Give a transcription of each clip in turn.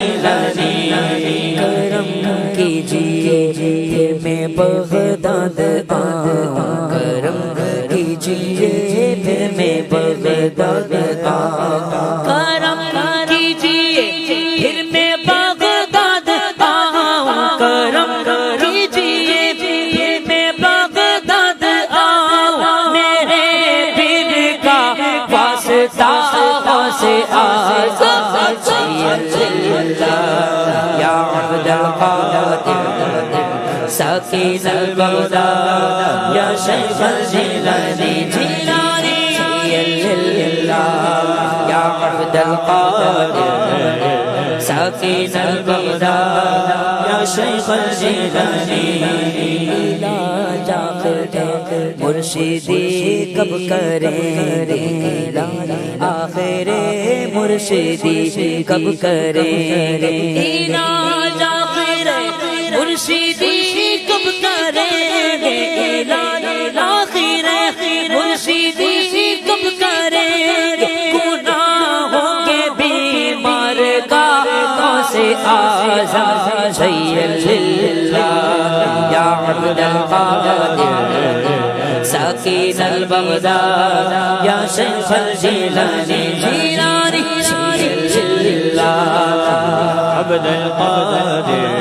کرم کیجیے میں بغداد آؤں، کرم کیجیے میں بغداد آؤں، کرم کیجیے پھر میں بغداد آؤں، کرم کیجیے پھر میں بغداد آؤں، میرے پیر کا واسطہ سے یا عبد القادر ساکن البغداد یا شیخ الجیلانی جیلانی یا عبد القادر ساکن البغداد یا شیخ الجیلانی علاج مرشدی کب کریں گے آخر مرشدی کب کریں گے علاج آخر مرشدی کب کریں گے علاج آخر مرشدی کب کریں گے گناہوں کے بیمار کا سے آزاد سید یا عبد القادر ساکن البغداد یا شیخ الجیلانی جیلانی عبد القادر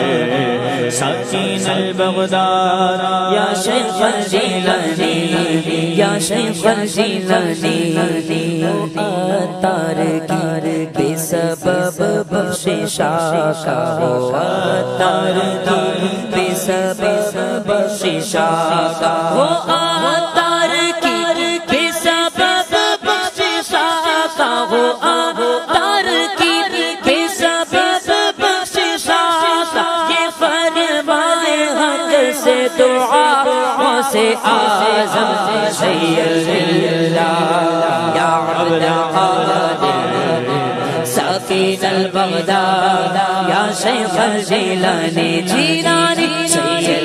ساکن البغداد یا شیخ الجیلانی یا شیخ الجیلانی عطار کی بے سبب بخششا کا ہو عطار کی بے سبب بخششا کا ہو عطار کی بے سبب بخششا کا ہو عطار کی بے سبب بخششا کا یہ فرمائے حق سے دعا سے اعظم سید یا عبد القادر ساکن البغداد یا شیخ الجیلانی جیلانی جیلانی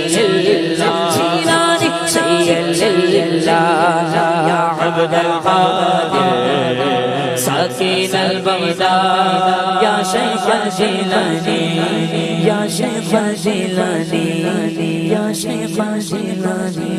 یا عبد القادر ساکن البغداد یا شیخ الجیلانی یا شیخ الجیلانی یا شیخ الجیلانی